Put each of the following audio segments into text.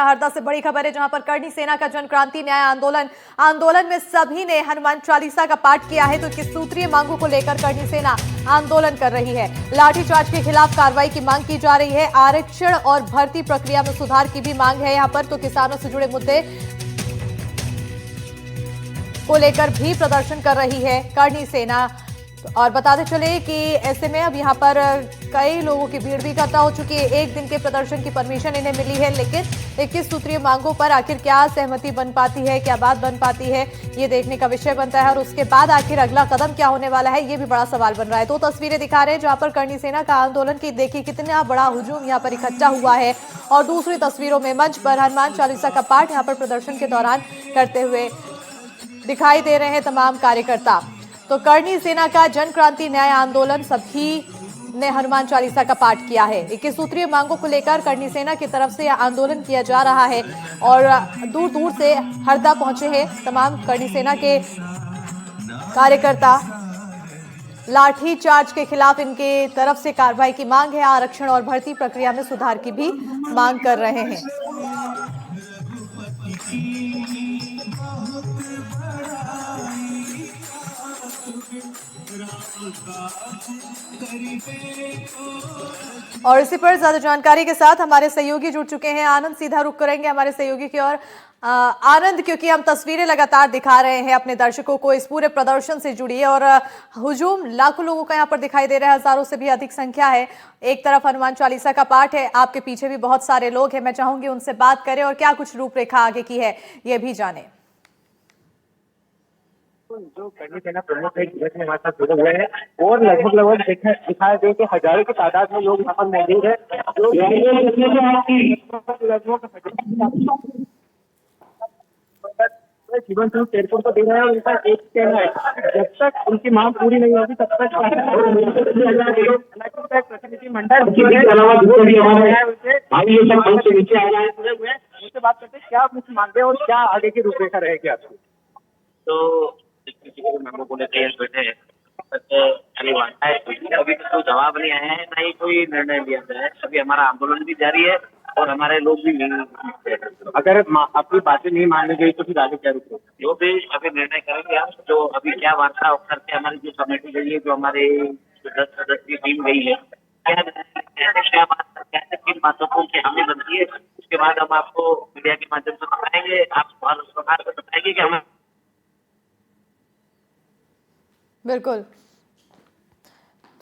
हरदा से बड़ी खबर है, जहां पर करनी सेना का जन क्रांति न्याय आंदोलन में सभी ने हनुमान चालीसा का पाठ किया है। तो 21 सूत्रीय मांगों को लेकर करनी सेना आंदोलन कर रही है। लाठीचार्ज के खिलाफ कार्रवाई की मांग की जा रही है। आरक्षण और भर्ती प्रक्रिया में सुधार की भी मांग है। यहां पर तो किसानों से जुड़े मुद्दे को लेकर भी प्रदर्शन कर रही है करनी सेना। और बताते चले कि ऐसे में अब यहां पर कई लोगों की भीड़ भी इकट्ठा हो चुकी है। एक दिन के प्रदर्शन की परमिशन इन्हें मिली है, लेकिन 21 सूत्रीय मांगों पर आखिर क्या सहमति बन पाती है, क्या बात बन पाती है, ये देखने का विषय बनता है। और उसके बाद आखिर अगला कदम क्या होने वाला है, ये भी बड़ा सवाल बन रहा है। तो तस्वीरें दिखा रहे हैं जहां पर करनी सेना का आंदोलन की देखिए कितना बड़ा हुजूम यहाँ पर इकट्ठा हुआ है। और दूसरी तस्वीरों में मंच पर हनुमान चालीसा का पाठ यहाँ पर प्रदर्शन के दौरान करते हुए दिखाई दे रहे हैं तमाम कार्यकर्ता। तो करनी सेना का जन क्रांति न्याय आंदोलन सभी ने हनुमान चालीसा का पाठ किया है। 21 सूत्रीय मांगों को लेकर करनी सेना की तरफ से यह आंदोलन किया जा रहा है और दूर दूर से हरदा पहुंचे हैं तमाम करनी सेना के कार्यकर्ता। लाठीचार्ज के खिलाफ इनके तरफ से कार्रवाई की मांग है। आरक्षण और भर्ती प्रक्रिया में सुधार की भी मांग कर रहे हैं। और इसी पर ज्यादा जानकारी के साथ हमारे सहयोगी जुड़ चुके हैं। आनंद, सीधा रुख करेंगे हमारे सहयोगी की ओर। आनंद, क्योंकि हम तस्वीरें लगातार दिखा रहे हैं अपने दर्शकों को, इस पूरे प्रदर्शन से जुड़िए। और हुजूम लाखों लोगों का यहाँ पर दिखाई दे रहा है, हजारों से भी अधिक संख्या है। एक तरफ हनुमान चालीसा का पाठ है, आपके पीछे भी बहुत सारे लोग हैं। मैं चाहूंगी उनसे बात करें और क्या कुछ रूपरेखा आगे की है ये भी जाने। जो करनी सेना प्रमुख है में हमारे साथ जुड़े हुए हैं और लगभग दिखाई दे कि हजारों की तादाद में लोग यहाँ पर मौजूद है। जीवन स्वरूप एयरपोर्ट को दे रहे हैं और उनका एक कहना है जब तक उनकी मांग पूरी नहीं होगी तब तक प्रतिनिधिमंडल उनसे बात करते हैं क्या मुख्य मांगे और क्या आगे की रूपरेखा रहेगी आपकी। तो मांगों को लेकर बैठे हैं, अभी तक कोई जवाब नहीं आया है, ना ही कोई निर्णय लिया गया है। अभी हमारा आंदोलन भी जारी है और हमारे लोग भी अगर अपनी बातें नहीं मानी गई तो फिर आगे क्या रुको, जो भी अभी निर्णय करेंगे हम। जो अभी क्या वार्ता करके हमारी जो कमेटी गई है, जो हमारे 10 सदस्यीय टीम गई है, क्या बात कैसे किन बातों को हमें बनती है, उसके बाद हम आपको मीडिया के माध्यम से बताएंगे। आप सरकार को बताएंगे कि हमें बिल्कुल।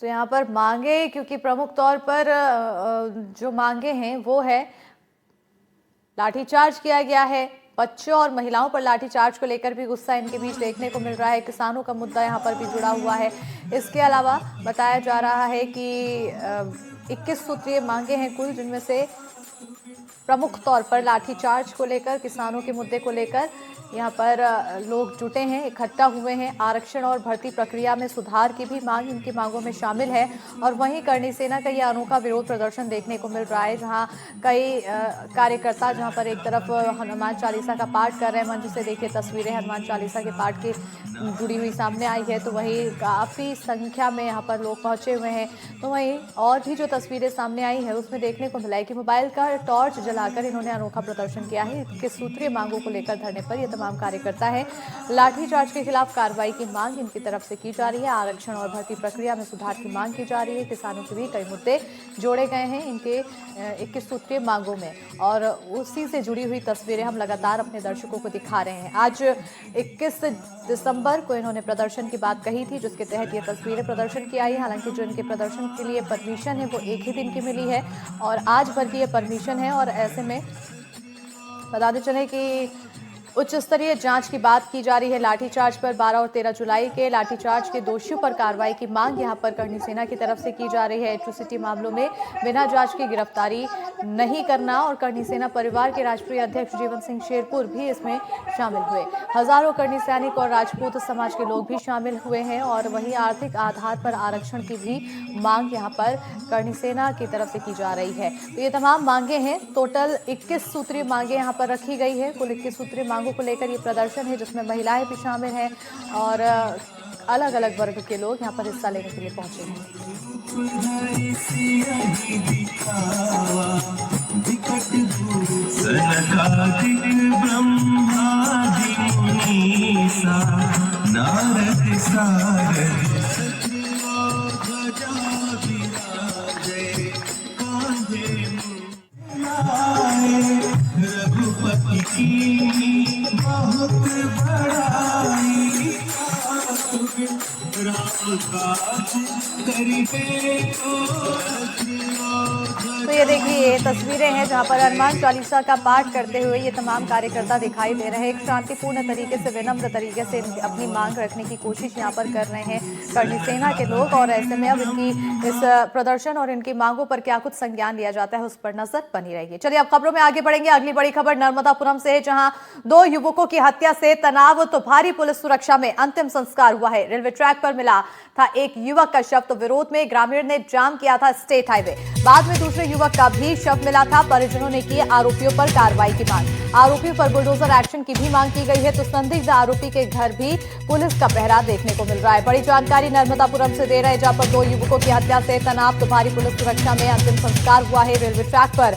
तो यहाँ पर मांगे, क्योंकि प्रमुख तौर पर जो मांगे हैं वो है लाठीचार्ज किया गया है। बच्चों और महिलाओं पर लाठीचार्ज को लेकर भी गुस्सा इनके बीच देखने को मिल रहा है। किसानों का मुद्दा यहाँ पर भी जुड़ा हुआ है। इसके अलावा बताया जा रहा है कि 21 सूत्रीय मांगे हैं कुल, जिनमें से प्रमुख तौर पर लाठीचार्ज को लेकर, किसानों के मुद्दे को लेकर यहाँ पर लोग जुटे हैं, इकट्ठा हुए हैं। आरक्षण और भर्ती प्रक्रिया में सुधार की भी मांग इनकी मांगों में शामिल है। और वहीं करनी सेना का यह अनोखा विरोध प्रदर्शन देखने को मिल रहा है, जहां कई कार्यकर्ता जहां पर एक तरफ हनुमान चालीसा का पाठ कर रहे हैं। मंच से देखिए तस्वीरें हनुमान चालीसा के पाठ की जुड़ी हुई सामने आई है, तो वहीं काफ़ी संख्या में यहाँ पर लोग पहुँचे हुए हैं। तो वहीं और भी जो तस्वीरें सामने आई है उसमें देखने को मिला है कि मोबाइल का टॉर्च जलाकर इन्होंने अनोखा प्रदर्शन किया है। 21 सूत्रीय मांगों को लेकर धरने पर ये तमाम कार्यकर्ता है। लाठीचार्ज के खिलाफ कार्रवाई की मांग इनकी तरफ से की जा रही है। आरक्षण और भर्ती प्रक्रिया में सुधार की मांग की जा रही है। किसानों के भी कई मुद्दे जोड़े गए हैं इनके 21 सूत्रीय मांगों में, और उसी से जुड़ी हुई तस्वीरें हम लगातार अपने दर्शकों को दिखा रहे हैं। आज 21 दिसंबर को इन्होंने प्रदर्शन की बात कही थी, जिसके तहत ये तस्वीरें प्रदर्शन की आई। हालांकि जो इनके प्रदर्शन के लिए परमिशन है वो एक ही दिन की मिली है और आज भर की ये परमिशन है। और ऐसे में बताते चले कि उच्च स्तरीय जांच की बात की जा रही है। लाठीचार्ज पर 12 और 13 जुलाई के लाठीचार्ज के दोषियों पर कार्रवाई की मांग यहां पर करनी सेना की तरफ से की जा रही है। एट्रोसिटी मामलों में बिना जांच की गिरफ्तारी नहीं करना, और करनी सेना परिवार के राष्ट्रीय अध्यक्ष जीवन सिंह शेरपुर भी इसमें शामिल हुए। हजारों करनी सैनिक और राजपूत समाज के लोग भी शामिल हुए हैं। और वहीं आर्थिक आधार पर आरक्षण की भी मांग यहाँ पर करनी सेना की तरफ से की जा रही है। तो ये तमाम मांगे हैं। टोटल 21 सूत्रीय मांगे यहाँ पर रखी गई है। कुल 21 सूत्रीय मांगों को लेकर ये प्रदर्शन है, जिसमें महिलाएं भी शामिल हैं और अलग अलग वर्ग के लोग यहाँ पर हिस्सा लेने के लिए पहुंचे हैं। सनकादिक ब्रह्मादि मुनीसा नारद सारद सखियो ध्वजा विराजे कांधे मुलाए रघुपति की बहुत बड़ाई राम काज करिबे तो ये देखिए ये तस्वीरें हैं जहां पर हनुमान चालीसा का पाठ करते हुए ये तमाम कार्यकर्ता दिखाई दे रहे हैं। एक शांतिपूर्ण तरीके से, विनम्र तरीके से अपनी मांग रखने की कोशिश यहां पर कर रहे हैं करणी सेना के लोग। और ऐसे में अब इनकी इस प्रदर्शन और इनकी मांगों पर क्या कुछ संज्ञान लिया जाता है उस पर नजर बनी रहेगी। चलिए अब खबरों में आगे बढ़ेंगे। अगली बड़ी खबर नर्मदापुरम से है, जहां 2 युवकों की हत्या से तनाव तो भारी पुलिस सुरक्षा में अंतिम संस्कार हुआ है। रेलवे ट्रैक पर मिला था एक युवक का शव, तो विरोध में ग्रामीण ने जाम किया था स्टेट हाईवे। बाद में दूसरे युवक का भी शव मिला था। परिजनों ने की आरोपियों पर कार्रवाई की मांग। आरोपियों पर बुलडोजर एक्शन की भी मांग की गई है। तो संदिग्ध आरोपी के घर भी पुलिस का पहरा देखने को मिल रहा है। बड़ी जानकारी नर्मदापुरम से दे रहे हैं, जहां पर 2 युवकों की हत्या से तनाव तो भारी पुलिस सुरक्षा में अंतिम संस्कार हुआ है। रेलवे ट्रैक पर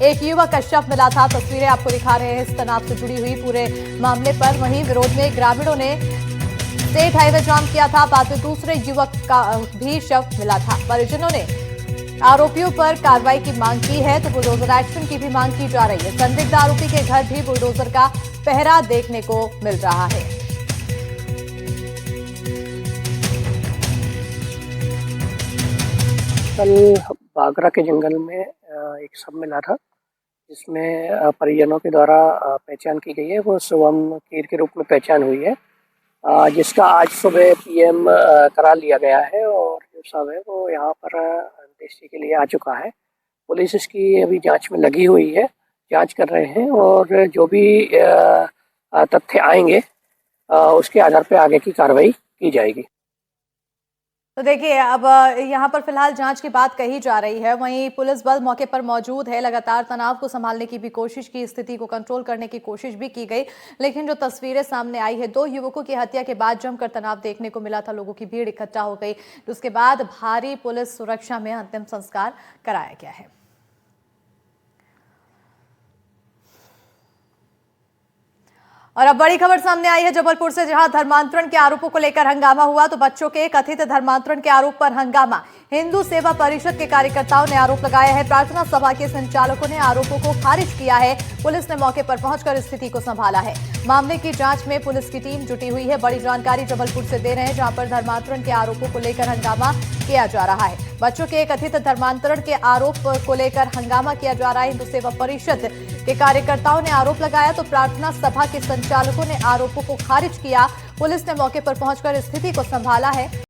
एक युवक का शव मिला था। तस्वीरें आपको दिखा रहे हैं इस तनाव से जुड़ी हुई पूरे मामले पर। वहीं विरोध में ग्रामीणों ने स्टेट हाईवे जाम किया था। बाद में दूसरे युवक का भी शव मिला था। परिजनों ने आरोपियों पर कार्रवाई की मांग की है, तो बुलडोजर एक्शन की भी मांग की जा रही है। संदिग्ध आरोपी के घर भी बुलडोजर का पहरा देखने को मिल रहा है। कल बागरा के जंगल में एक शव मिला था, जिसमें परिजनों के द्वारा पहचान की गई है। वो शुभम कीर के रूप में पहचान हुई है, जिसका आज सुबह पीएम करा लिया गया है। और जो शव है वो यहाँ पर अंत्येष्टि के लिए आ चुका है। पुलिस इसकी अभी जांच में लगी हुई है, जांच कर रहे हैं, और जो भी तथ्य आएंगे उसके आधार पर आगे की कार्रवाई की जाएगी। तो देखिए अब यहाँ पर फिलहाल जांच की बात कही जा रही है। वहीं पुलिस बल मौके पर मौजूद है। लगातार तनाव को संभालने की भी कोशिश की, स्थिति को कंट्रोल करने की कोशिश भी की गई। लेकिन जो तस्वीरें सामने आई है, 2 युवकों की हत्या के बाद जमकर तनाव देखने को मिला था। लोगों की भीड़ इकट्ठा हो गई। उसके बाद भारी पुलिस सुरक्षा में अंतिम संस्कार कराया गया है। और अब बड़ी खबर सामने आई है जबलपुर से, जहां धर्मांतरण के आरोपों को लेकर हंगामा हुआ। तो बच्चों के कथित धर्मांतरण के आरोप पर हंगामा। हिंदू सेवा परिषद के कार्यकर्ताओं ने आरोप लगाया है। प्रार्थना सभा के संचालकों ने आरोपों को खारिज किया है। पुलिस ने मौके पर पहुंचकर स्थिति को संभाला है। मामले की जांच में पुलिस की टीम जुटी हुई है। बड़ी जानकारी जबलपुर से दे रहे हैं, जहां पर धर्मांतरण के आरोपों को लेकर हंगामा किया जा रहा है। बच्चों के कथित धर्मांतरण के आरोप को लेकर हंगामा किया जा रहा है। हिंदू सेवा परिषद के कार्यकर्ताओं ने आरोप लगाया, तो प्रार्थना सभा के संचालकों ने आरोपों को खारिज किया। पुलिस ने मौके पर पहुंचकर स्थिति को संभाला है।